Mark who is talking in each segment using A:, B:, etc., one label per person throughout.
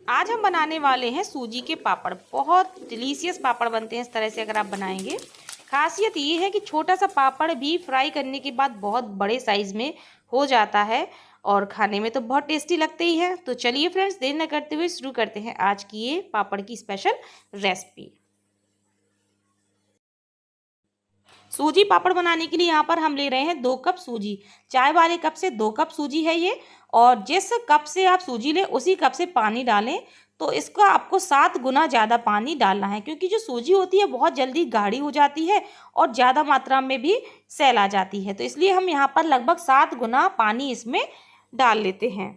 A: आज हम बनाने वाले हैं सूजी के पापड़। बहुत डिलीशियस पापड़ बनते हैं इस तरह से अगर आप बनाएंगे। खासियत ये है कि छोटा सा पापड़ भी फ्राई करने के बाद बहुत बड़े साइज में हो जाता है और खाने में तो बहुत टेस्टी लगते ही हैं। तो चलिए फ्रेंड्स, देर न करते हुए शुरू करते हैं आज की ये पापड़ की स्पेशल रेसिपी। सूजी पापड़ बनाने के लिए यहाँ पर हम ले रहे हैं 2 कप सूजी। चाय वाले कप से 2 कप सूजी है ये। और जिस कप से आप सूजी लें उसी कप से पानी डालें। तो इसका आपको 7 गुना ज़्यादा पानी डालना है, क्योंकि जो सूजी होती है बहुत जल्दी गाढ़ी हो जाती है और ज़्यादा मात्रा में भी सैल आ जाती है। तो इसलिए हम यहाँ पर लगभग 7 गुना पानी इसमें डाल लेते हैं।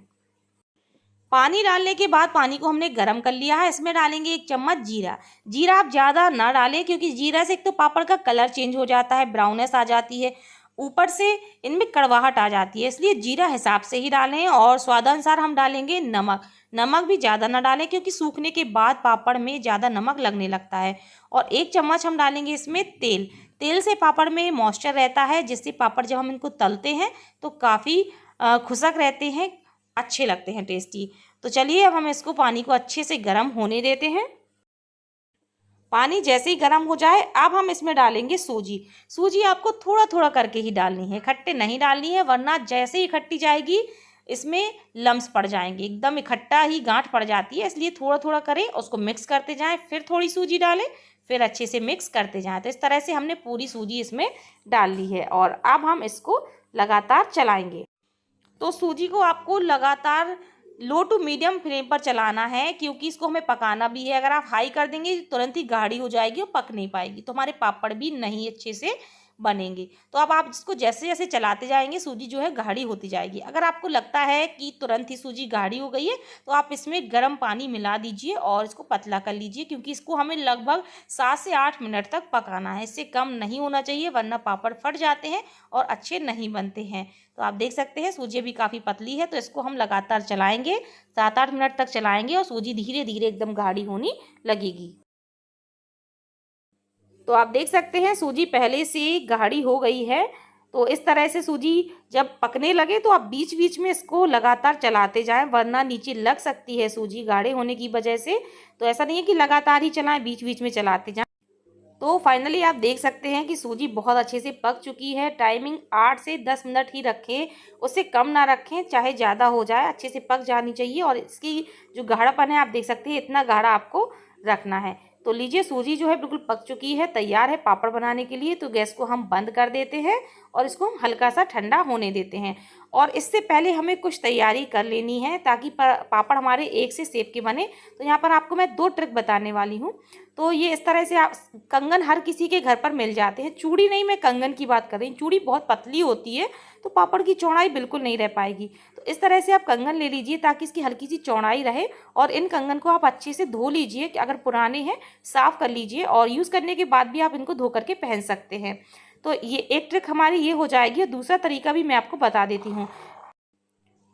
A: पानी डालने के बाद पानी को हमने गर्म कर लिया है। इसमें डालेंगे 1 चम्मच जीरा। जीरा आप ज़्यादा ना डालें, क्योंकि जीरा से एक तो पापड़ का कलर चेंज हो जाता है, ब्राउननेस आ जाती है, ऊपर से इनमें कड़वाहट आ जाती है। इसलिए जीरा हिसाब से ही डालें। और स्वादानुसार हम डालेंगे नमक। नमक भी ज़्यादा ना डालें, क्योंकि सूखने के बाद पापड़ में ज़्यादा नमक लगने लगता है। और 1 चम्मच हम डालेंगे इसमें तेल। तेल से पापड़ में मॉइस्चर रहता है, जिससे पापड़ जब हम इनको तलते हैं तो काफ़ी खुशक रहते हैं, अच्छे लगते हैं, टेस्टी। तो चलिए अब हम इसको पानी को अच्छे से गर्म होने देते हैं। पानी जैसे ही गर्म हो जाए अब हम इसमें डालेंगे सूजी। सूजी आपको थोड़ा थोड़ा करके ही डालनी है, इकट्ठे नहीं डालनी है, वरना जैसे ही इकट्ठी जाएगी इसमें लम्स पड़ जाएंगे, एकदम इकट्ठा ही गांठ पड़ जाती है। इसलिए थोड़ा थोड़ा करें, उसको मिक्स करते जाएं, फिर थोड़ी सूजी डालें, फिर अच्छे से मिक्स करते जाएं। तो इस तरह से हमने पूरी सूजी इसमें डाल ली है और अब हम इसको लगातार चलाएंगे। तो सूजी को आपको लगातार लो टू मीडियम फ्लेम पर चलाना है, क्योंकि इसको हमें पकाना भी है। अगर आप हाई कर देंगे तो तुरंत ही गाढ़ी हो जाएगी और पक नहीं पाएगी, तो हमारे पापड़ भी नहीं अच्छे से बनेंगे। तो अब आप इसको जैसे जैसे चलाते जाएंगे सूजी जो है गाढ़ी होती जाएगी। अगर आपको लगता है कि तुरंत ही सूजी गाढ़ी हो गई है तो आप इसमें गर्म पानी मिला दीजिए और इसको पतला कर लीजिए, क्योंकि इसको हमें लगभग 7 से 8 मिनट तक पकाना है। इससे कम नहीं होना चाहिए, वरना पापड़ फट जाते हैं और अच्छे नहीं बनते हैं। तो आप देख सकते हैं सूजी भी काफ़ी पतली है, तो इसको हम लगातार चलाएंगे, 7-8 मिनट तक चलाएंगे और सूजी धीरे धीरे एकदम गाढ़ी होने लगेगी। तो आप देख सकते हैं सूजी पहले से गाढ़ी हो गई है। तो इस तरह से सूजी जब पकने लगे तो आप बीच बीच में इसको लगातार चलाते जाएं, वरना नीचे लग सकती है सूजी गाढ़े होने की वजह से। तो ऐसा नहीं है कि लगातार ही चलाएं, बीच बीच में चलाते जाएं। तो फाइनली आप देख सकते हैं कि सूजी बहुत अच्छे से पक चुकी है। टाइमिंग 8 से 10 मिनट ही रखें, उससे कम ना रखें, चाहे ज़्यादा हो जाए, अच्छे से पक जानी चाहिए। और इसकी जो गाढ़ापन है आप देख सकते हैं, इतना गाढ़ा आपको रखना है। तो लीजिए सूजी जो है बिल्कुल पक चुकी है, तैयार है पापड़ बनाने के लिए। तो गैस को हम बंद कर देते हैं और इसको हम हल्का सा ठंडा होने देते हैं। और इससे पहले हमें कुछ तैयारी कर लेनी है, ताकि पापड़ हमारे एक से शेप के बने। तो यहाँ पर आपको मैं 2 ट्रिक बताने वाली हूँ। तो ये इस तरह से आप, कंगन हर किसी के घर पर मिल जाते हैं, चूड़ी नहीं, मैं कंगन की बात कर रही हूँ। चूड़ी बहुत पतली होती है तो पापड़ की चौड़ाई बिल्कुल नहीं रह पाएगी। तो इस तरह से आप कंगन ले लीजिए ताकि इसकी हल्की सी चौड़ाई रहे। और इन कंगन को आप अच्छे से धो लीजिए, कि अगर पुराने हैं साफ़ कर लीजिए, और यूज़ करने के बाद भी आप इनको धो करके पहन सकते हैं। तो ये एक ट्रिक हमारी ये हो जाएगी। और दूसरा तरीका भी मैं आपको बता देती हूँ।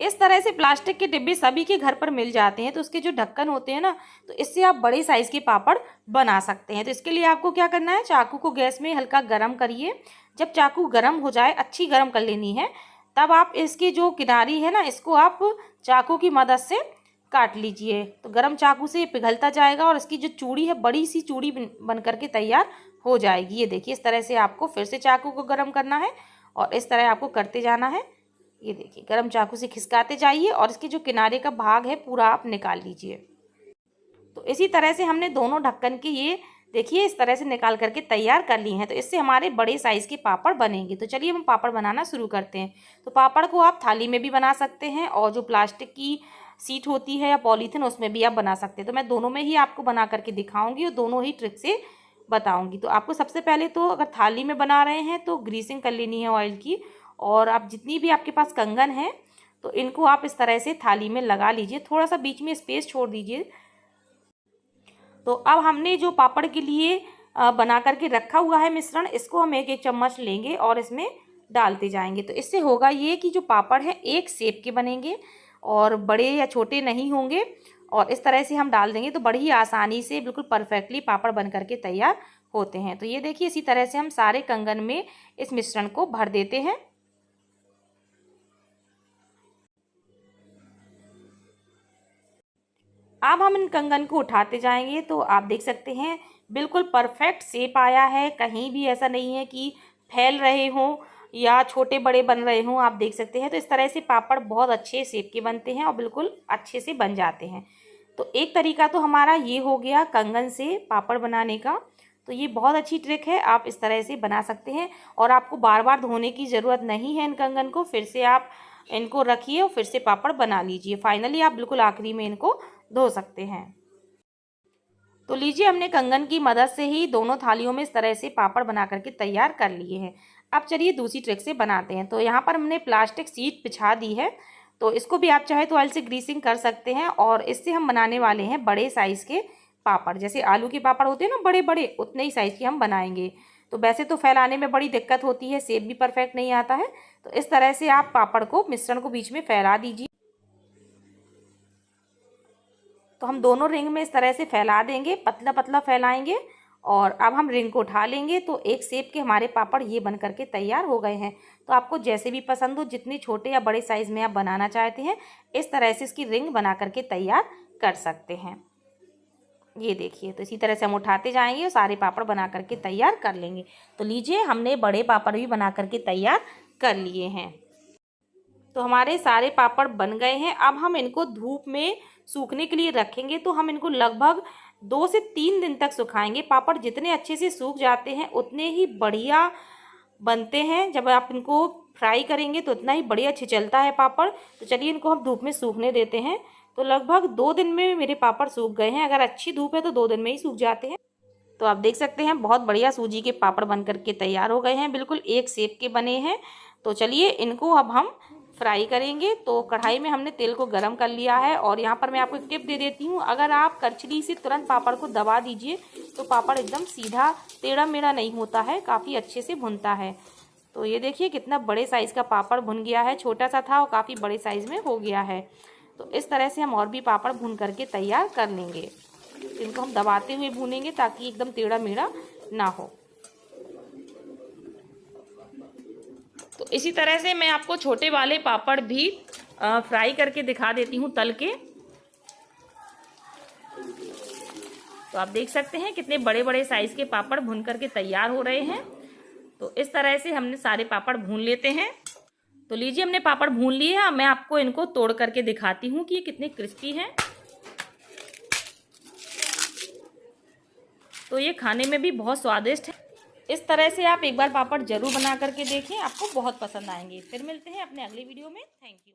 A: इस तरह से प्लास्टिक के डिब्बे सभी के घर पर मिल जाते हैं, तो उसके जो ढक्कन होते हैं ना, तो इससे आप बड़े साइज़ के पापड़ बना सकते हैं। तो इसके लिए आपको क्या करना है, चाकू को गैस में हल्का गरम करिए। जब चाकू गरम हो जाए, अच्छी गरम कर लेनी है, तब आप इसकी जो किनारी है ना, इसको आप चाकू की मदद से काट लीजिए। तो गरम चाकू से ये पिघलता जाएगा और इसकी जो चूड़ी है, बड़ी सी चूड़ी बन करके तैयार हो जाएगी। ये देखिए, इस तरह से आपको फिर से चाकू को गरम करना है और इस तरह आपको करते जाना है। ये देखिए, गरम चाकू से खिसकाते जाइए और इसके जो किनारे का भाग है पूरा आप निकाल लीजिए। तो इसी तरह से हमने दोनों ढक्कन के, ये देखिए, इस तरह से निकाल करके तैयार कर ली हैं। तो इससे हमारे बड़े साइज़ के पापड़ बनेंगे। तो चलिए हम पापड़ बनाना शुरू करते हैं। तो पापड़ को आप थाली में भी बना सकते हैं, और जो प्लास्टिक की सीट होती है या पॉलीथिन, उसमें भी आप बना सकते हैं। तो मैं दोनों में ही आपको बना करके दिखाऊंगी और दोनों ही ट्रिक से बताऊंगी। तो आपको सबसे पहले तो, अगर थाली में बना रहे हैं तो ग्रीसिंग कर लेनी है ऑयल की। और आप जितनी भी आपके पास कंगन है तो इनको आप इस तरह से थाली में लगा लीजिए, थोड़ा सा बीच में स्पेस छोड़ दीजिए। तो अब हमने जो पापड़ के लिए बना करके रखा हुआ है मिश्रण, इसको हम 1-1 चम्मच लेंगे और इसमें डालते जाएंगे। तो इससे होगा ये कि जो पापड़ है एक शेप के बनेंगे और बड़े या छोटे नहीं होंगे। और इस तरह से हम डाल देंगे तो बड़ी ही आसानी से बिल्कुल परफेक्टली पापड़ बन करके तैयार होते हैं। तो ये देखिए, इसी तरह से हम सारे कंगन में इस मिश्रण को भर देते हैं। अब हम इन कंगन को उठाते जाएंगे तो आप देख सकते हैं बिल्कुल परफेक्ट शेप आया है। कहीं भी ऐसा नहीं है कि फैल रहे हों या छोटे बड़े बन रहे हों, आप देख सकते हैं। तो इस तरह से पापड़ बहुत अच्छे शेप के बनते हैं और बिल्कुल अच्छे से बन जाते हैं। तो एक तरीका तो हमारा ये हो गया कंगन से पापड़ बनाने का। तो ये बहुत अच्छी ट्रिक है, आप इस तरह से बना सकते हैं और आपको बार बार धोने की ज़रूरत नहीं है इन कंगन को। फिर से आप इनको रखिए और फिर से पापड़ बना लीजिए। फाइनली आप बिल्कुल आखिरी में इनको धो सकते हैं। तो लीजिए, हमने कंगन की मदद से ही दोनों थालियों में इस तरह से पापड़ बना करके तैयार कर लिए हैं। अब चलिए दूसरी ट्रिक से बनाते हैं। तो यहाँ पर हमने प्लास्टिक शीट बिछा दी है, तो इसको भी आप चाहे तो ऑयल से ग्रीसिंग कर सकते हैं। और इससे हम बनाने वाले हैं बड़े साइज़ के पापड़। जैसे आलू के पापड़ होते हैं ना बड़े बड़े, उतने ही साइज़ के हम बनाएंगे। तो वैसे तो फैलाने में बड़ी दिक्कत होती है, शेप भी परफेक्ट नहीं आता है। तो इस तरह से आप पापड़ को, मिश्रण को बीच में फैला दीजिए। तो हम दोनों रिंग में इस तरह से फैला देंगे, पतला पतला फैलाएंगे। और अब हम रिंग को उठा लेंगे तो एक शेप के हमारे पापड़ ये बन करके तैयार हो गए हैं। तो आपको जैसे भी पसंद हो, जितने छोटे या बड़े साइज़ में आप बनाना चाहते हैं, इस तरह से इसकी रिंग बना करके तैयार कर सकते हैं। ये देखिए, तो इसी तरह से हम उठाते जाएंगे और सारे पापड़ बना करके तैयार कर लेंगे। तो लीजिए, हमने बड़े पापड़ भी बना करके तैयार कर लिए हैं। तो हमारे सारे पापड़ बन गए हैं। अब हम इनको धूप में सूखने के लिए रखेंगे। तो हम इनको लगभग 2 से 3 दिन तक सुखाएंगे। पापड़ जितने अच्छे से सूख जाते हैं उतने ही बढ़िया बनते हैं। जब आप इनको फ्राई करेंगे तो उतना ही बढ़िया छिलता है पापड़। तो चलिए, इनको हम धूप में सूखने देते हैं। तो लगभग 2 दिन में मेरे पापड़ सूख गए हैं। अगर अच्छी धूप है तो 2 दिन में ही सूख जाते हैं। तो आप देख सकते हैं बहुत बढ़िया सूजी के पापड़ बन करके तैयार हो गए हैं, बिल्कुल एक शेप के बने हैं। तो चलिए, इनको अब हम फ्राई करेंगे। तो कढ़ाई में हमने तेल को गरम कर लिया है और यहाँ पर मैं आपको एक टिप दे देती हूँ। अगर आप करछली से तुरंत पापड़ को दबा दीजिए तो पापड़ एकदम सीधा टेढ़ा मेढ़ा नहीं होता है, काफ़ी अच्छे से भुनता है। तो ये देखिए कितना बड़े साइज़ का पापड़ भुन गया है, छोटा सा था और काफ़ी बड़े साइज़ में हो गया है। तो इस तरह से हम और भी पापड़ भून करके तैयार कर लेंगे। इनको हम दबाते हुए भूनेंगे ताकि एकदम टेढ़ा मेढ़ा ना हो। तो इसी तरह से मैं आपको छोटे वाले पापड़ भी फ्राई करके दिखा देती हूँ तल के। तो आप देख सकते हैं कितने बड़े बड़े साइज़ के पापड़ भून करके तैयार हो रहे हैं। तो इस तरह से हमने सारे पापड़ भून लेते हैं। तो लीजिए, हमने पापड़ भून लिए हैं। मैं आपको इनको तोड़ करके दिखाती हूँ कि ये कितने क्रिस्पी हैं। तो ये खाने में भी बहुत स्वादिष्ट है। इस तरह से आप एक बार पापड़ ज़रूर बना करके देखें, आपको बहुत पसंद आएंगे। फिर मिलते हैं अपने अगले वीडियो में। Thank you.